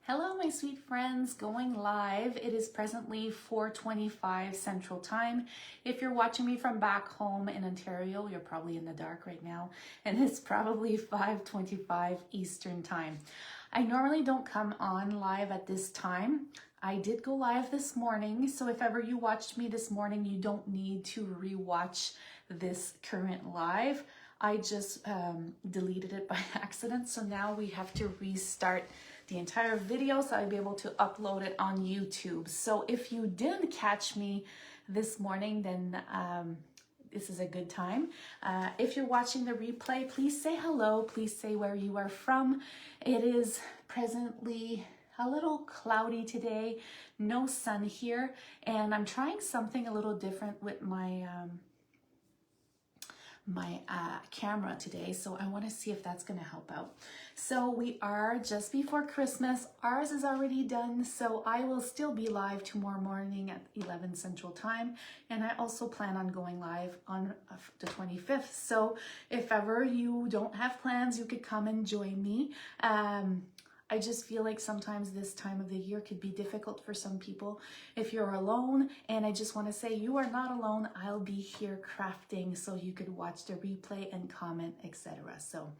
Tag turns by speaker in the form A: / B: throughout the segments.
A: Hello, my sweet friends, going live. It is presently 4:25 Central Time. If you're watching me from back home in Ontario, you're probably in the dark right now, and it's probably 5:25 Eastern Time. I normally don't come on live at this time. I did go live this morning, so if ever you watched me this morning, you don't need to re-watch this current live. I just deleted it by accident, so now we have to restart the entire video so I'll be able to upload it on YouTube. So if you did catch me this morning, then this is a good time. If you're watching the replay, please say hello. Please say where you are from. It is presently a little cloudy today, no sun here, and I'm trying something a little different with my camera today, so I want to see if that's going to help out. So we are just before Christmas. Ours is already done, so I will still be live tomorrow morning at 11 Central Time, and I also plan on going live on the 25th. So if ever you don't have plans, you could come and join me. I just feel like sometimes this time of the year could be difficult for some people if you're alone, and I just want to say you are not alone. I'll be here crafting so you could watch the replay and comment, etc. So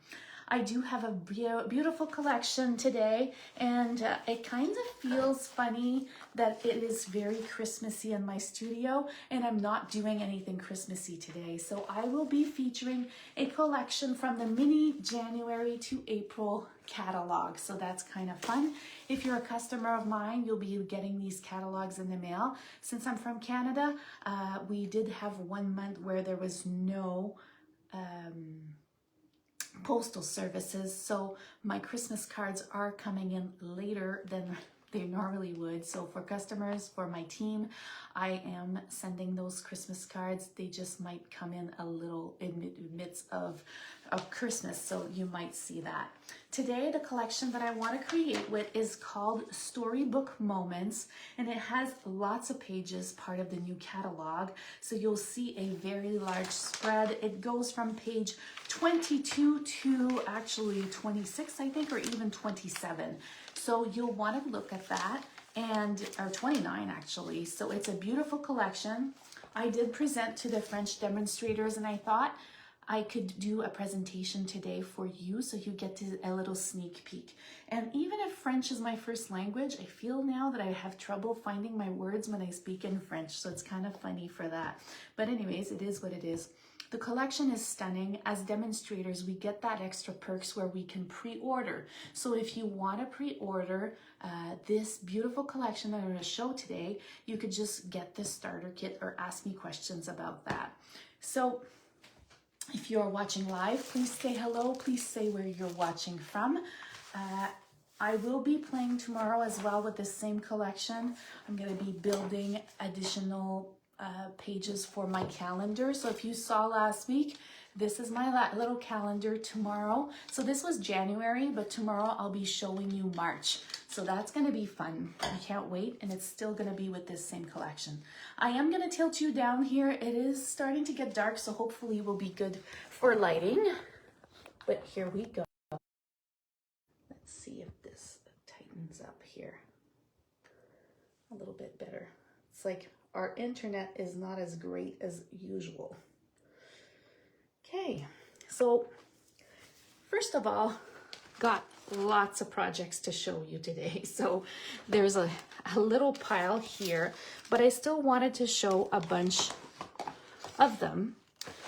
A: I do have a beautiful collection today, and it kind of feels funny that it is very Christmassy in my studio, and I'm not doing anything Christmassy today. So I will be featuring a collection from the mini January to April catalog. So that's kind of fun. If you're a customer of mine, you'll be getting these catalogs in the mail. Since I'm from Canada, we did have 1 month where there was no postal services, so my Christmas cards are coming in later than they normally would. So for customers, for my team, I am sending those Christmas cards. They just might come in a little in the midst of Christmas, so you might see that. Today, the collection that I want to create with is called Storybook Moments, and it has lots of pages, part of the new catalog. So you'll see a very large spread. It goes from page 22 to actually 26, I think, or even 27. So you'll want to look at that, or 29 actually. So it's a beautiful collection. I did present to the French demonstrators, and I thought I could do a presentation today for you so you get a little sneak peek. And even if French is my first language, I feel now that I have trouble finding my words when I speak in French, so it's kind of funny for that. But anyways, it is what it is. The collection is stunning. As demonstrators, we get that extra perks where we can pre-order. So if you want to pre-order this beautiful collection that I'm going to show today, you could just get the starter kit or ask me questions about that. So if you are watching live, please say hello. Please say where you're watching from. I will be playing tomorrow as well with the same collection. I'm going to be building additional pages for my calendar. So if you saw last week, this is my little calendar tomorrow. So this was January, but tomorrow I'll be showing you March. So that's going to be fun. I can't wait, and it's still going to be with this same collection. I am going to tilt you down here. It is starting to get dark, so hopefully it will be good for lighting. But here we go. Let's see if this tightens up here a little bit better. It's like our internet is not as great as usual. Okay, so first of all, got lots of projects to show you today. So there's a little pile here, but I still wanted to show a bunch of them.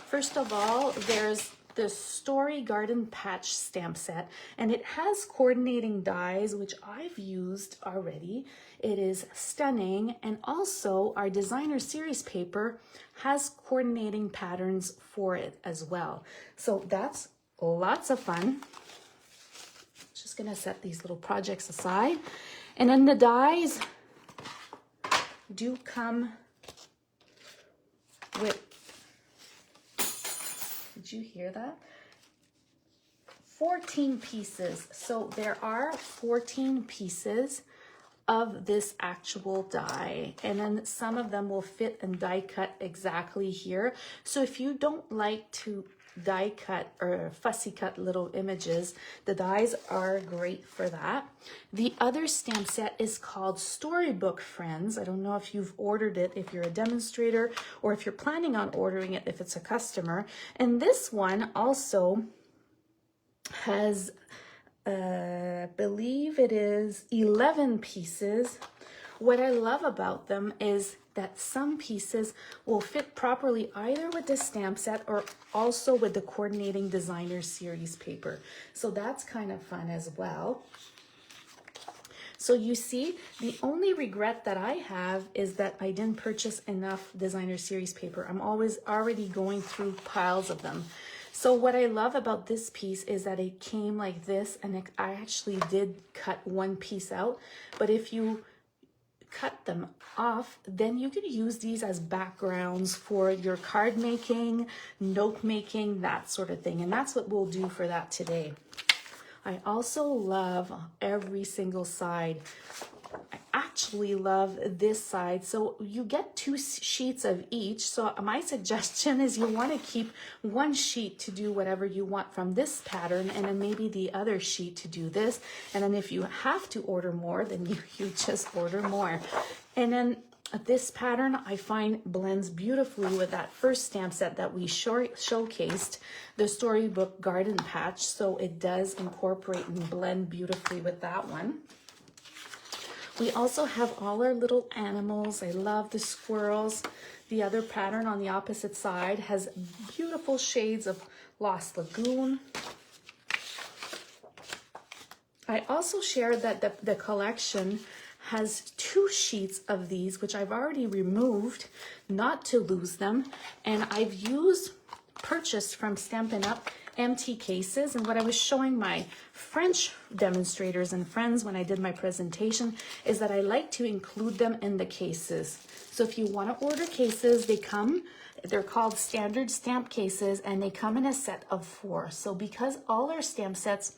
A: First of all, there's the Story Garden Patch stamp set, and it has coordinating dies, which I've used already. It is stunning, and also our designer series paper has coordinating patterns for it as well. So that's lots of fun. Just gonna set these little projects aside. And then the dies do come with, did you hear that? 14 pieces. So there are 14 pieces of this actual die, and then some of them will fit and die cut exactly here. So if you don't like to die cut or fussy cut little images. The dies are great for that. The other stamp set is called Storybook Friends. I don't know if you've ordered it, if you're a demonstrator, or if you're planning on ordering it if it's a customer. And this one also has, I believe it is 11 pieces. What I love about them is that some pieces will fit properly either with the stamp set or also with the coordinating designer series paper. So that's kind of fun as well. So you see, the only regret that I have is that I didn't purchase enough designer series paper. I'm always already going through piles of them. So what I love about this piece is that it came like this, and I actually did cut one piece out. But if you cut them off, then you could use these as backgrounds for your card making, note making, that sort of thing. And that's what we'll do for that today. I also love every single side. I actually love this side. So you get 2 sheets of each. So my suggestion is you want to keep one sheet to do whatever you want from this pattern, and then maybe the other sheet to do this. And then if you have to order more, then you just order more. And then this pattern I find blends beautifully with that first stamp set that we showcased, the Storybook Garden Patch. So it does incorporate and blend beautifully with that one. We also have all our little animals. I love the squirrels. The other pattern on the opposite side has beautiful shades of Lost Lagoon. I also shared that the collection has 2 sheets of these, which I've already removed not to lose them. And I've purchased from Stampin' Up empty cases. And what I was showing my French demonstrators and friends when I did my presentation is that I like to include them in the cases. So if you want to order cases, they're called standard stamp cases, and they come in a set of 4. So because all our stamp sets,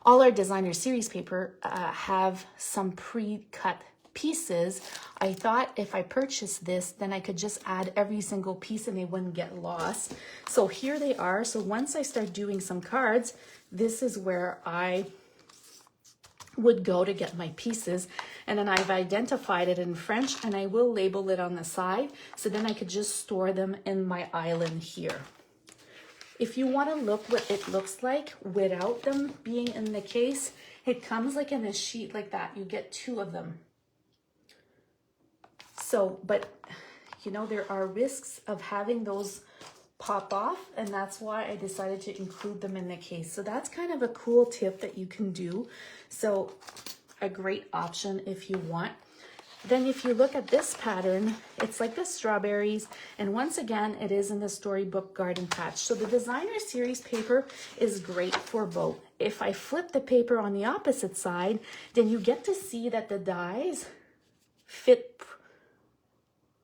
A: all our designer series paper have some pre-cut pieces, I thought if I purchased this, then I could just add every single piece and they wouldn't get lost. So here they are. So once I start doing some cards, this is where I would go to get my pieces. And then I've identified it in French, and I will label it on the side. So then I could just store them in my island here. If you want to look what it looks like without them being in the case, it comes like in a sheet like that. You get 2 of them. So, but you know, there are risks of having those pop off, and that's why I decided to include them in the case. So that's kind of a cool tip that you can do. So a great option if you want. Then if you look at this pattern, it's like the strawberries, and once again, it is in the Storybook Garden Patch. So the designer series paper is great for both. If I flip the paper on the opposite side, then you get to see that the dies fit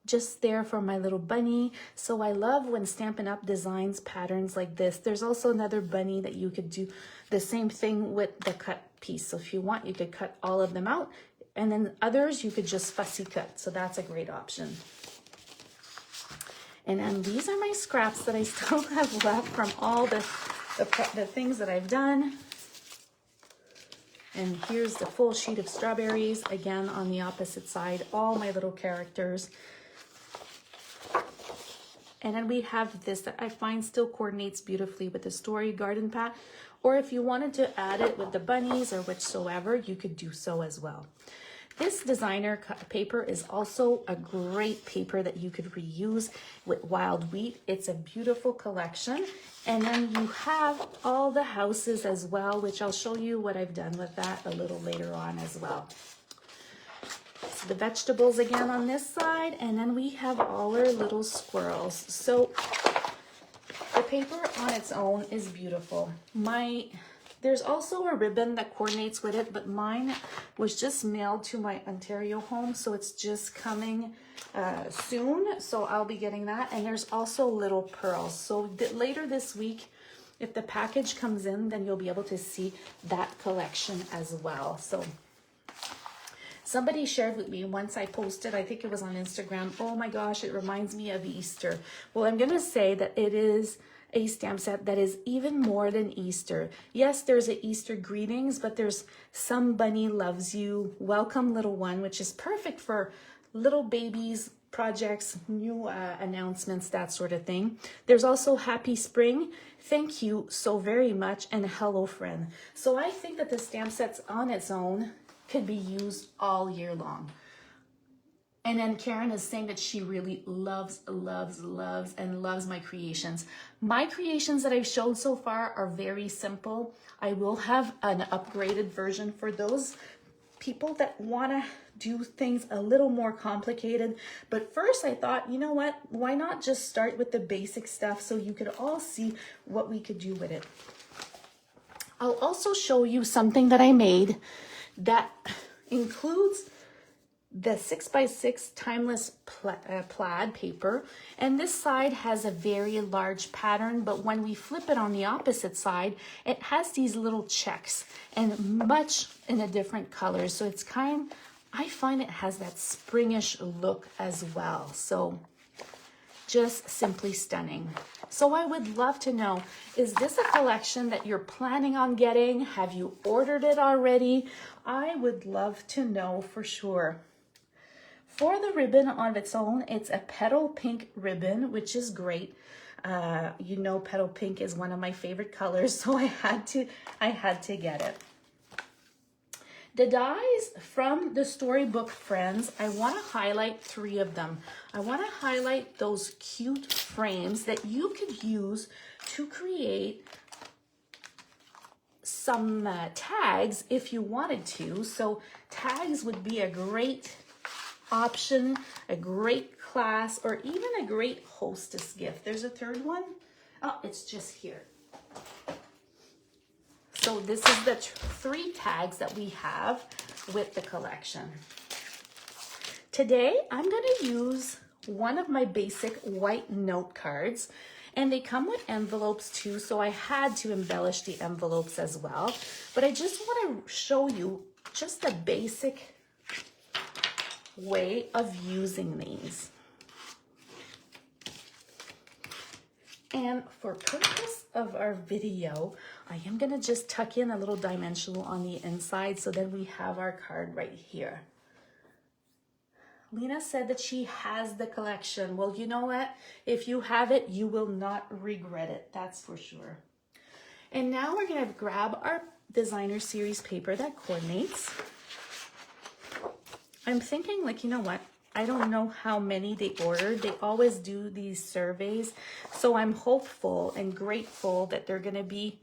A: just there for my little bunny. So I love when Stampin' Up designs patterns like this. There's also another bunny that you could do the same thing with the cut piece. So if you want, you could cut all of them out, and then others you could just fussy cut. So that's a great option. And then these are my scraps that I still have left from all the things that I've done. And here's the full sheet of strawberries, again on the opposite side, all my little characters. And then we have this that I find still coordinates beautifully with the Story Garden Patch. Or if you wanted to add it with the bunnies or whichsoever, you could do so as well. This designer paper is also a great paper that you could reuse with Wild Wheat. It's a beautiful collection. And then you have all the houses as well, which I'll show you what I've done with that a little later on as well. So the vegetables again on this side, and then we have all our little squirrels. So the paper on its own is beautiful. There's also a ribbon that coordinates with it, but mine was just mailed to my Ontario home, so it's just coming soon. So I'll be getting that. And there's also little pearls. So later this week, if the package comes in, then you'll be able to see that collection as well. So somebody shared with me once I posted, I think it was on Instagram, oh my gosh, it reminds me of Easter. Well, I'm going to say that it is a stamp set that is even more than Easter. Yes, there's a Easter greetings, but there's Some Bunny Loves You, Welcome Little One, which is perfect for little babies, projects, new announcements, that sort of thing. There's also Happy Spring, Thank You So Very Much, and Hello Friend. So I think that the stamp sets on its own could be used all year long. And then Karen is saying that she really loves my creations. My creations that I've showed so far are very simple. I will have an upgraded version for those people that want to do things a little more complicated. But first I thought, you know what, why not just start with the basic stuff so you could all see what we could do with it. I'll also show you something that I made that includes the 6x6 timeless plaid paper, and this side has a very large pattern, but when we flip it on the opposite side, it has these little checks and much in a different color. So it's I find it has that springish look as well. So just simply stunning. So I would love to know, is this a collection that you're planning on getting? Have you ordered it already? I would love to know for sure. For the ribbon on its own, it's a petal pink ribbon, which is great. You know, petal pink is one of my favorite colors, so I had to get it. The dies from the Storybook Friends, I want to highlight 3 of them. I want to highlight those cute frames that you could use to create some tags if you wanted to. So tags would be a great option, a great class, or even a great hostess gift. There's a 3rd one. Oh, it's just here. So this is the 3 tags that we have with the collection. Today, I'm going to use one of my basic white note cards, and they come with envelopes too, so I had to embellish the envelopes as well. But I just want to show you just a basic way of using these. And for purpose of our video, I am gonna just tuck in a little dimensional on the inside so then we have our card right here. Lena said that she has the collection. Well, you know what? If you have it, you will not regret it, that's for sure. And now we're gonna grab our designer series paper that coordinates. I'm thinking, like, you know what? I don't know how many they ordered. They always do these surveys. So I'm hopeful and grateful that they're going to be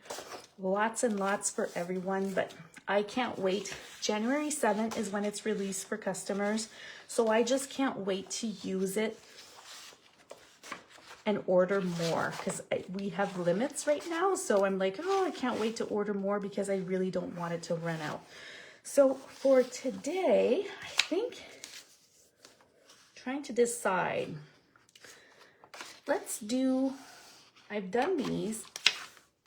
A: lots and lots for everyone. But I can't wait. January 7th is when it's released for customers. So I just can't wait to use it and order more because we have limits right now. So I'm like, oh, I can't wait to order more because I really don't want it to run out. So for today, I think, trying to decide, let's do, I've done these.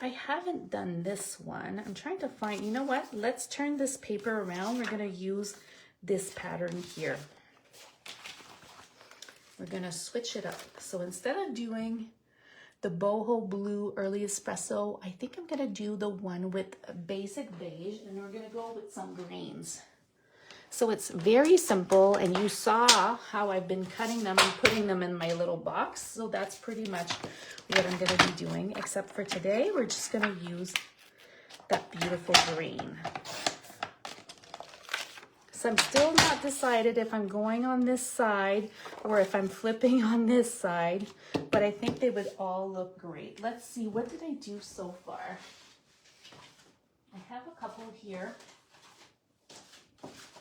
A: I haven't done this one. I'm trying to find, you know what? Let's turn this paper around. We're going to use this pattern here. We're going to switch it up. So instead of doing the boho blue early espresso, I think I'm going to do the one with a basic beige, and we're going to go with some greens. So it's very simple, and you saw how I've been cutting them and putting them in my little box. So that's pretty much what I'm going to be doing, except for today, we're just going to use that beautiful green. So I'm still not decided if I'm going on this side or if I'm flipping on this side, but I think they would all look great. Let's see, what did I do so far? I have a couple here,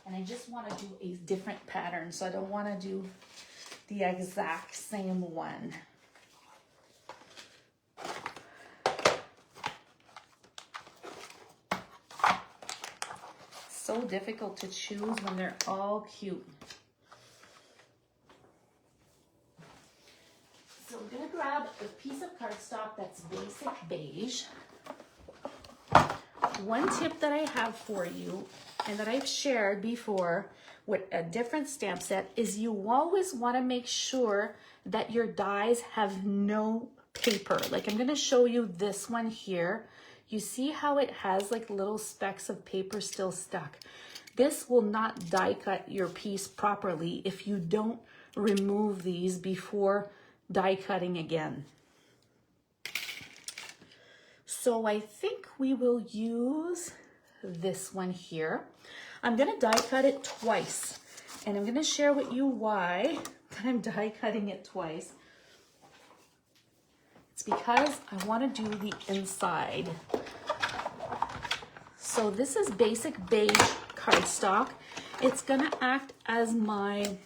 A: and I just want to do a different pattern, so I don't want to do the exact same one. So difficult to choose when they're all cute. So I'm going to grab a piece of cardstock that's basic beige. One tip that I have for you, and that I've shared before with a different stamp set, is you always want to make sure that your dies have no paper. Like I'm gonna show you this one here. You see how it has like little specks of paper still stuck. This will not die cut your piece properly if you don't remove these before die cutting again. So I think we will use this one here. I'm gonna die cut it twice, and I'm gonna share with you why I'm die cutting it twice. It's because I wanna do the inside. So this is basic beige cardstock. It's gonna act as my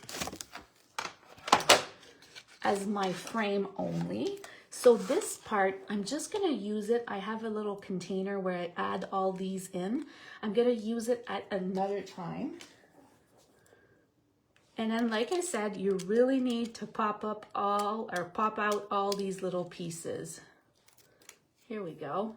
A: frame only. So this part, I'm just gonna use it. I have a little container where I add all these in. I'm gonna use it at another time. And then, like I said, you really need to pop out all these little pieces. Here we go.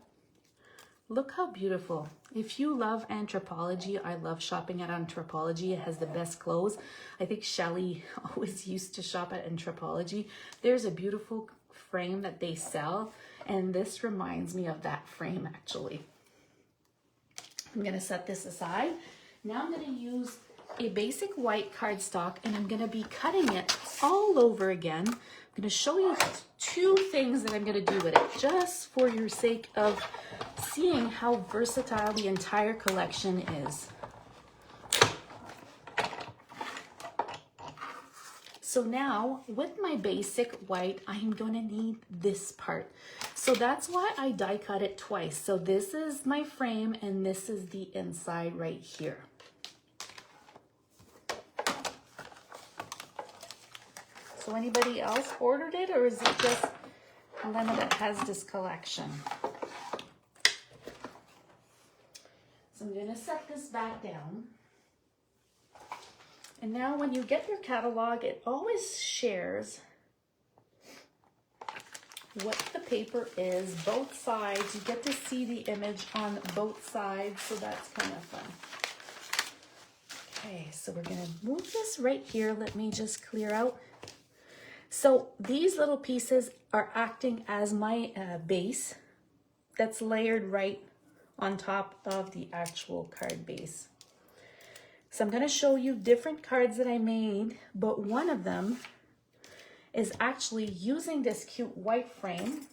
A: Look how beautiful. If you love Anthropologie, I love shopping at Anthropologie. It has the best clothes. I think Shelly always used to shop at Anthropologie. There's a beautiful frame that they sell, and this reminds me of that frame actually. I'm gonna set this aside. Now I'm gonna use a basic white cardstock, and I'm gonna be cutting it all over again. I'm gonna show you two things that I'm gonna do with it, just for your sake of seeing how versatile the entire collection is. So now with my basic white, I'm gonna need this part. So that's why I die cut it twice. So this is my frame and this is the inside right here. So anybody else ordered it, or is it just Elena that has this collection? So I'm gonna set this back down. And now when you get your catalog, it always shares what the paper is, both sides. You get to see the image on both sides, so that's kind of fun. Okay, so we're gonna move this right here. Let me just clear out. So these little pieces are acting as my base that's layered right on top of the actual card base. So I'm going to show you different cards that I made, but one of them is actually using this cute white frame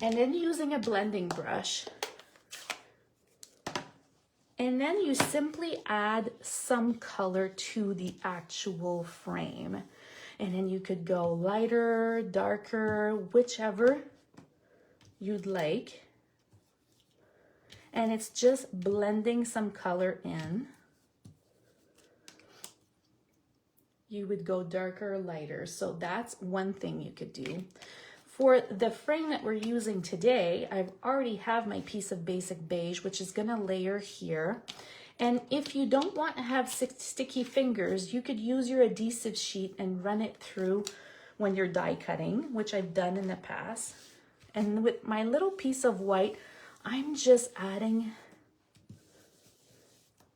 A: and then using a blending brush. And then you simply add some color to the actual frame. And then you could go lighter, darker, whichever you'd like. And it's just blending some color in. You would go darker or lighter. So that's one thing you could do. For the frame that we're using today, I already have my piece of basic beige, which is gonna layer here. And if you don't want to have sticky fingers, you could use your adhesive sheet and run it through when you're die cutting, which I've done in the past. And with my little piece of white, I'm just adding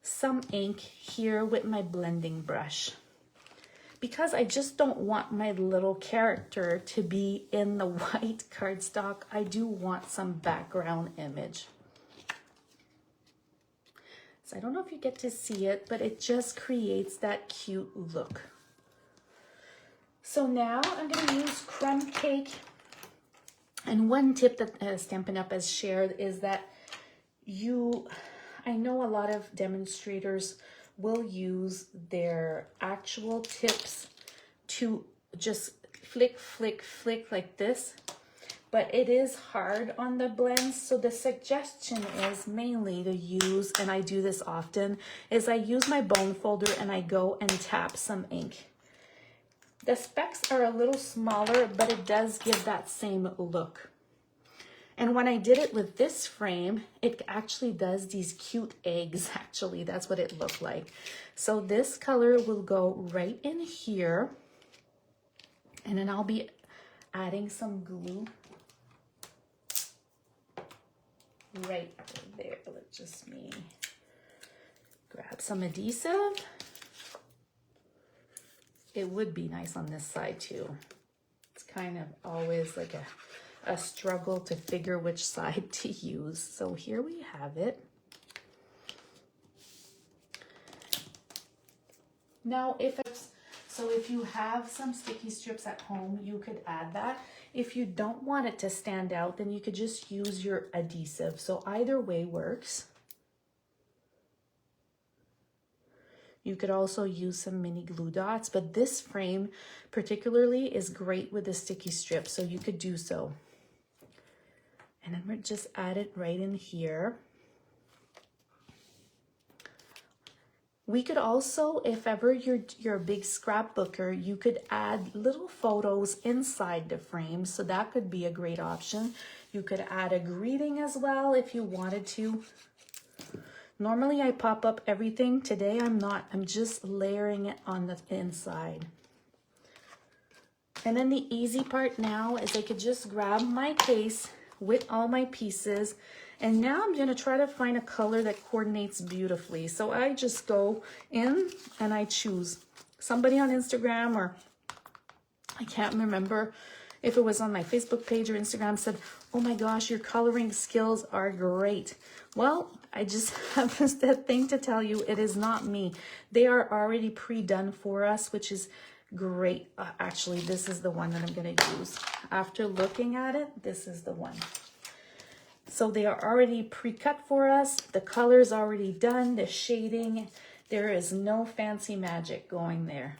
A: some ink here with my blending brush, because I just don't want my little character to be in the white cardstock. I do want some background image. So I don't know if you get to see it, but it just creates that cute look. So now I'm going to use crumb cake. And one tip that Stampin' Up has shared is that I know a lot of demonstrators will use their actual tips to just flick, flick, flick like this, but it is hard on the blends. So the suggestion is mainly to use, and I do this often, is I use my bone folder and I go and tap some ink. The specks are a little smaller, but it does give that same look. And when I did it with this frame, it actually does these cute eggs, actually. That's what it looked like. So this color will go right in here. And then I'll be adding some glue right there. Let's just grab some adhesive. It would be nice on this side too. It's kind of always like a struggle to figure which side to use. So here we have it. Now, if you have some sticky strips at home, you could add that. If you don't want it to stand out, then you could just use your adhesive. So either way works. You could also use some mini glue dots, but this frame particularly is great with the sticky strips, so you could do so. And then we'll just add it right in here. We could also, if ever you're a big scrapbooker, you could add little photos inside the frame, so that could be a great option. You could add a greeting as well if you wanted to. Normally I pop up everything. Today I'm not. I'm just layering it on the inside. And then the easy part now is I could just grab my case with all my pieces, and now I'm going to try to find a color that coordinates beautifully. So I just go in and I choose. Somebody on Instagram, or I can't remember if it was on my Facebook page or Instagram, said, "Oh my gosh, your coloring skills are great." Well, I just have this thing to tell you, it is not me. They are already pre-done for us, which is great. Actually, this is the one that I'm going to use. After looking at it, this is the one. So they are already pre-cut for us. The color is already done, the shading. There is no fancy magic going there.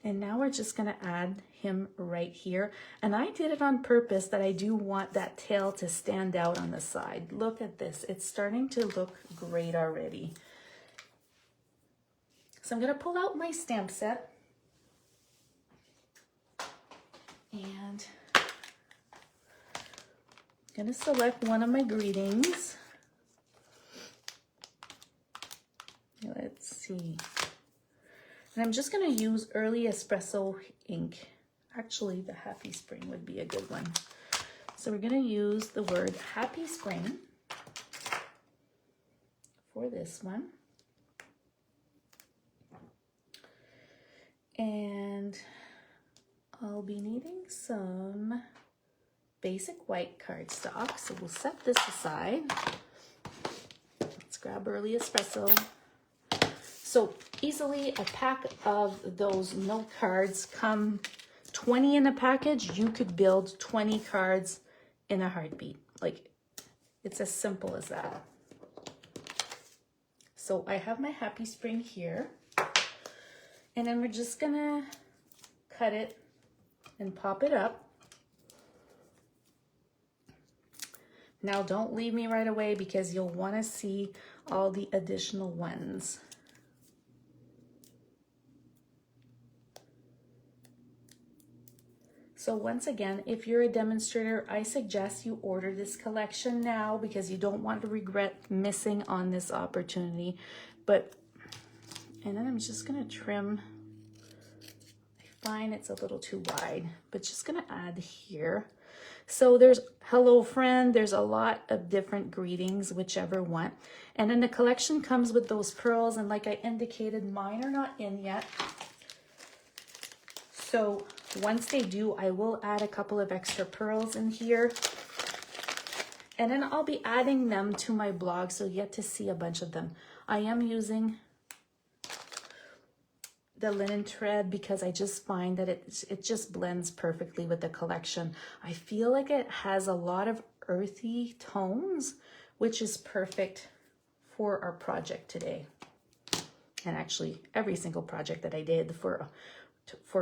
A: And now we're just going to add him right here. And I did it on purpose that I do want that tail to stand out on the side. Look at this. It's starting to look great already. So I'm going to pull out my stamp set. And I'm going to select one of my greetings. Let's see. And I'm just going to use early espresso ink. Actually, the Happy Spring would be a good one. So we're going to use the word Happy Spring for this one. And I'll be needing some basic white cardstock. So we'll set this aside. Let's grab early espresso. So easily a pack of those note cards come 20 in a package. You could build 20 cards in a heartbeat. Like, it's as simple as that. So I have my Happy Spring here. And then we're just gonna cut it and pop it up. Now don't leave me right away because you'll want to see all the additional ones. So once again, if you're a demonstrator, I suggest you order this collection now because you don't want to regret missing on this opportunity. And then I'm just gonna trim. I find it's a little too wide, but just gonna add here. So there's hello friend, there's a lot of different greetings, whichever one. And then the collection comes with those pearls, and like I indicated, mine are not in yet. So once they do, I will add a couple of extra pearls in here. And then I'll be adding them to my blog, so you get to see a bunch of them. I am using the linen thread because I just find that it just blends perfectly with the collection. I feel like it has a lot of earthy tones, which is perfect for our project today. And actually every single project that I did for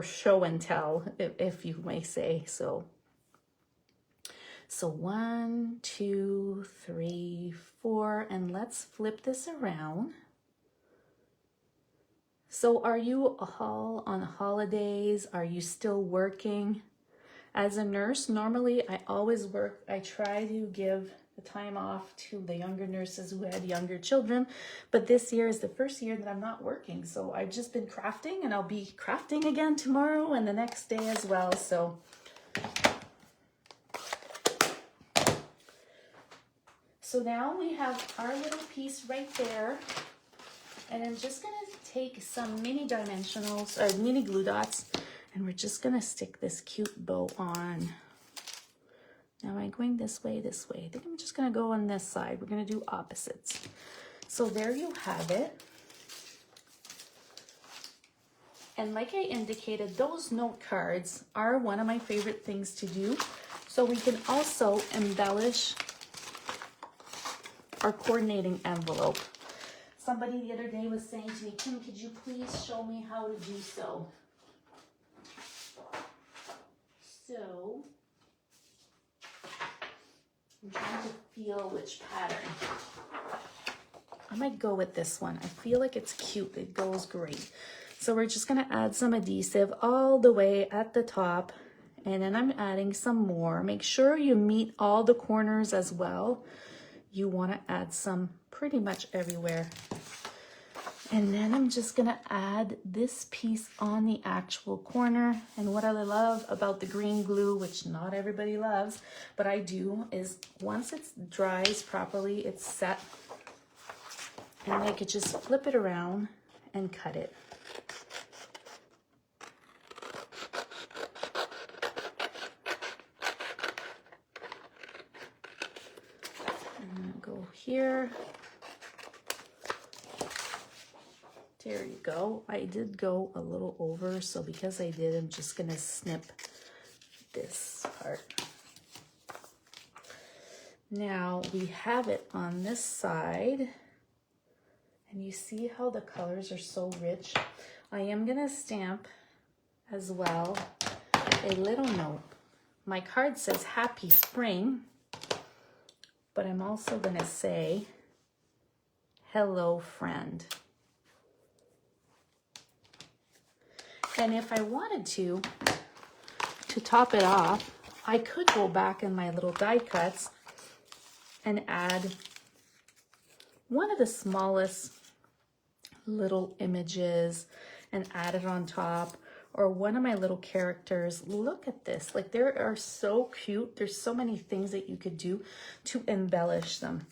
A: show and tell, if you may say so. So 1, 2, 3, 4, and let's flip this around. So are you all on holidays? Are you still working? As a nurse, normally I always work. I try to give the time off to the younger nurses who had younger children, but this year is the first year that I'm not working. So I've just been crafting, and I'll be crafting again tomorrow and the next day as well. So now we have our little piece right there, and I'm just gonna take some mini dimensionals or mini glue dots, And we're just gonna stick this cute bow on. Now am I going this way, this way? I think I'm just gonna go on this side. We're gonna do opposites. So there you have it. And like I indicated, those note cards are one of my favorite things to do. So we can also embellish our coordinating envelope. Somebody the other day was saying to me, Kim, could you please show me how to do so? So, I'm trying to feel which pattern. I might go with this one. I feel like it's cute. It goes great. So we're just gonna add some adhesive all the way at the top, and then I'm adding some more. Make sure you meet all the corners as well. You wanna add some pretty much everywhere. And then I'm just gonna add this piece on the actual corner. And what I love about the green glue, which not everybody loves, but I do, is once it dries properly, it's set. And I could just flip it around and cut it. And go here. There you go. I did go a little over, so because I did, I'm just gonna snip this part. Now we have it on this side, and you see how the colors are so rich. I am gonna stamp as well a little note. My card says Happy Spring, but I'm also gonna say, hello friend. And if I wanted to top it off, I could go back in my little die cuts and add one of the smallest little images and add it on top, or one of my little characters. Look at this, like they are so cute. There's so many things that you could do to embellish them.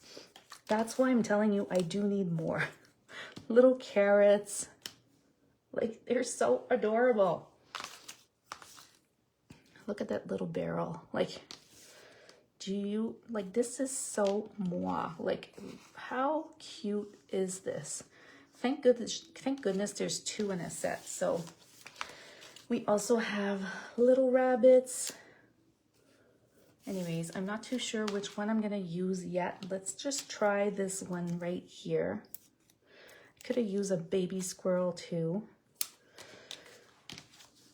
A: That's why I'm telling you, I do need more. Little carrots. Like, they're so adorable. Look at that little barrel. Like, this is so moi. Like, how cute is this? Thank goodness there's 2 in a set. So we also have little rabbits. Anyways, I'm not too sure which one I'm gonna use yet. Let's just try this one right here. I could have used a baby squirrel too.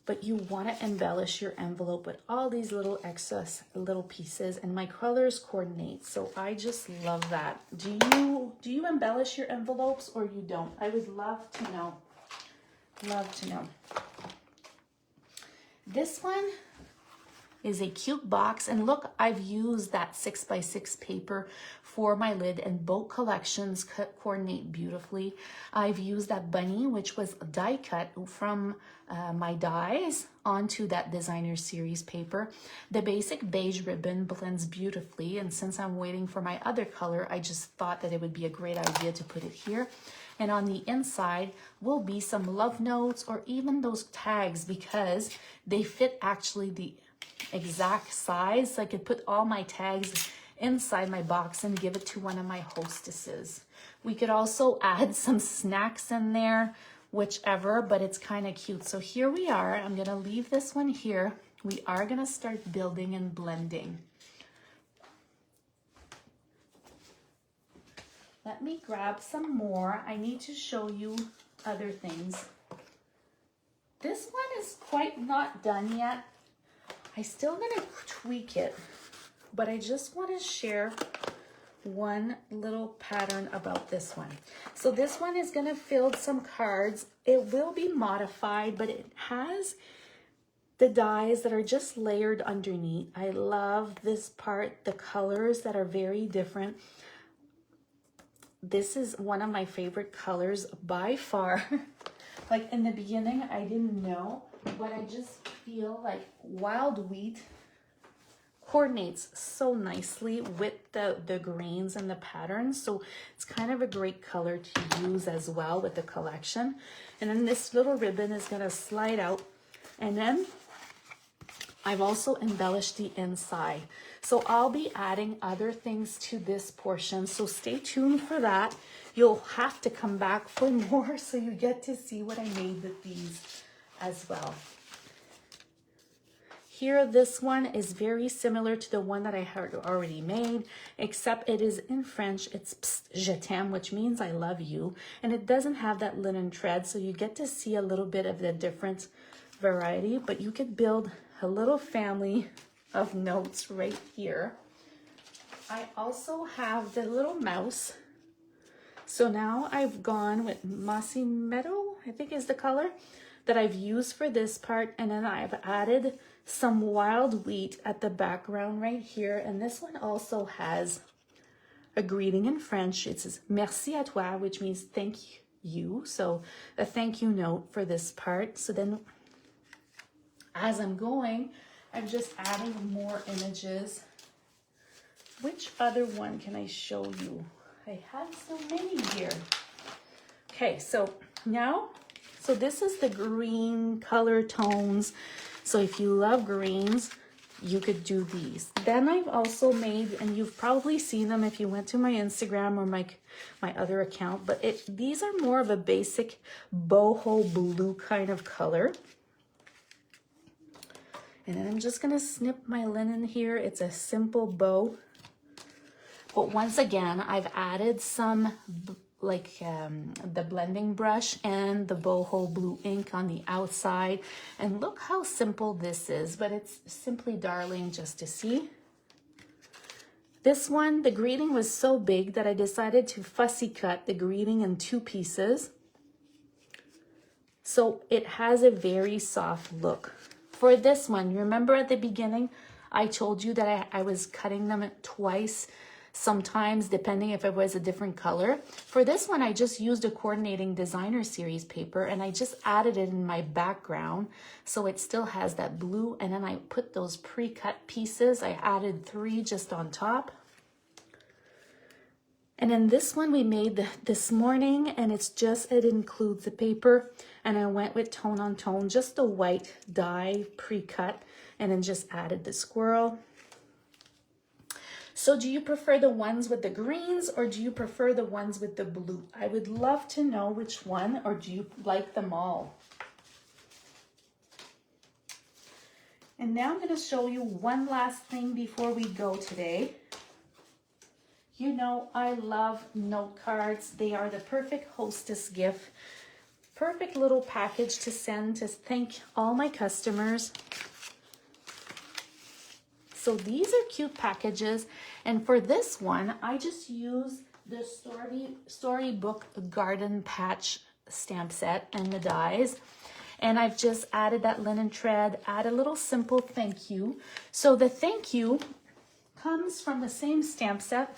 A: But you want to embellish your envelope with all these little excess little pieces, and my colors coordinate. So I just love that. Do you embellish your envelopes, or you don't? I would love to know. Love to know. This one is a cute box, and look, I've used that 6x6 paper for my lid, and both collections coordinate beautifully. I've used that bunny, which was die cut from my dies onto that designer series paper. The basic beige ribbon blends beautifully, and since I'm waiting for my other color, I just thought that it would be a great idea to put it here. And on the inside will be some love notes, or even those tags, because they fit actually the exact size. So I could put all my tags inside my box and give it to one of my hostesses. We could also add some snacks in there, whichever, but it's kind of cute. So here we are. I'm gonna leave this one here. We are gonna start building and blending. Let me grab some more. I need to show you other things. This one is quite not done yet. I'm still gonna tweak it, but I just want to share one little pattern about this one. So this one is gonna fill some cards. It will be modified, but it has the dies that are just layered underneath. I love this part, the colors that are very different. This is one of my favorite colors by far. Like in the beginning, I didn't know, but I just feel like wild wheat coordinates so nicely with the greens and the patterns. So it's kind of a great color to use as well with the collection. And then this little ribbon is gonna slide out And then I've also embellished the inside. So I'll be adding other things to this portion. So stay tuned for that. You'll have to come back for more so you get to see what I made with these as well. Here, this one is very similar to the one that I had already made, except it is in French. It's Psst, je t'aime, which means I love you. And it doesn't have that linen thread, so you get to see a little bit of the different variety, but you could build a little family of notes right here. I also have the little mouse. So now I've gone with Mossy Meadow, I think is the color that I've used for this part. And then I've added some wild wheat at the background right here. And this one also has a greeting in French. It says merci à toi, which means thank you. So a thank you note for this part. So then as I'm going, I'm just adding more images. Which other one can I show you? I have so many here. Okay, so now, so this is the green color tones. So if you love greens, you could do these. Then I've also made, and you've probably seen them if you went to my Instagram or my other account, but these are more of a basic boho blue kind of color. And then I'm just gonna snip my linen here. It's a simple bow. But once again, I've added some the blending brush and the boho blue ink on the outside. And look how simple this is, but it's simply darling just to see. This one, the greeting was so big that I decided to fussy cut the greeting in 2 pieces. So it has a very soft look. For this one, remember at the beginning, I told you that I was cutting them twice, sometimes depending if it was a different color. For this one, I just used a coordinating designer series paper and I just added it in my background. So it still has that blue. And then I put those pre-cut pieces. I added 3 just on top. And then this one we made this morning, and it includes the paper, and I went with tone on tone, just a white dye pre-cut, and then just added the squirrel. So do you prefer the ones with the greens or do you prefer the ones with the blue? I would love to know which one, or do you like them all? And now I'm going to show you one last thing before we go today. You know, I love note cards. They are the perfect hostess gift. Perfect little package to send to thank all my customers. So these are cute packages. And for this one, I just use the Storybook Garden Patch stamp set and the dies. And I've just added that linen thread, add a little simple thank you. So the thank you comes from the same stamp set.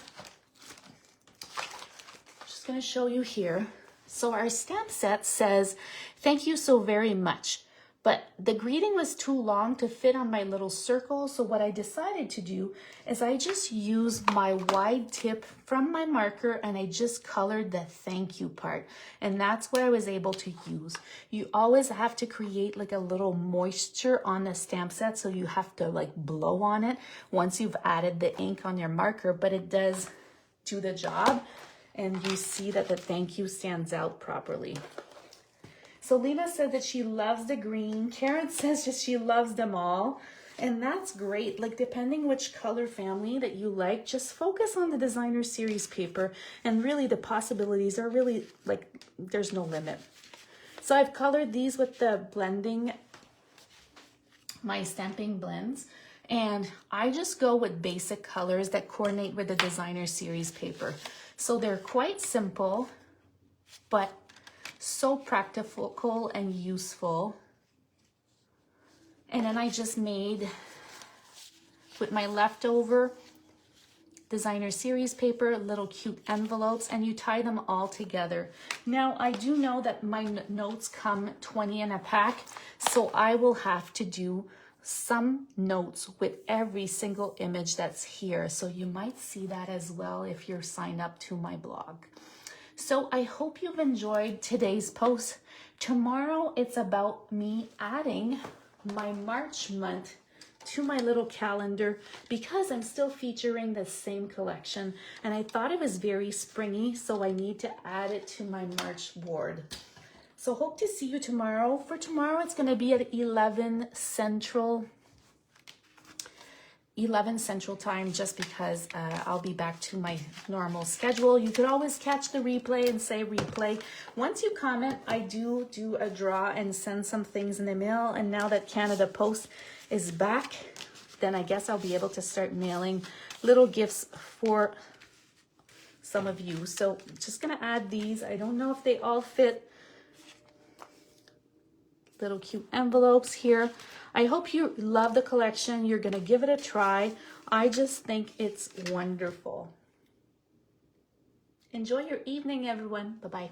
A: Just going to show you here. So our stamp set says, thank you so very much. But the greeting was too long to fit on my little circle. So what I decided to do is I just used my wide tip from my marker and I just colored the thank you part. And that's what I was able to use. You always have to create like a little moisture on the stamp set. So you have to like blow on it once you've added the ink on your marker, but it does do the job. And you see that the thank you stands out properly. So Lena said that she loves the green. Karen says that she loves them all. And that's great. Like depending which color family that you like, just focus on the designer series paper. And really the possibilities are really like, there's no limit. So I've colored these with the blending, my stamping blends. And I just go with basic colors that coordinate with the designer series paper. So they're quite simple, but so practical and useful. And then I just made with my leftover designer series paper little cute envelopes, and you tie them all together. Now I do know that my notes come 20 in a pack, so I will have to do some notes with every single image that's here. So you might see that as well if you're signed up to my blog. So I hope you've enjoyed today's post. Tomorrow it's about me adding my March month to my little calendar because I'm still featuring the same collection, and I thought it was very springy, so I need to add it to my March board. So hope to see you tomorrow. For tomorrow, it's going to be at 11 Central time, just because I'll be back to my normal schedule. You could always catch the replay and say replay. Once you comment, I do a draw and send some things in the mail. And now that Canada Post is back, then I guess I'll be able to start mailing little gifts for some of you. So just gonna add these. I don't know if they all fit. Little cute envelopes here. I hope you love the collection. You're gonna give it a try. I just think it's wonderful. Enjoy your evening, everyone. Bye-bye.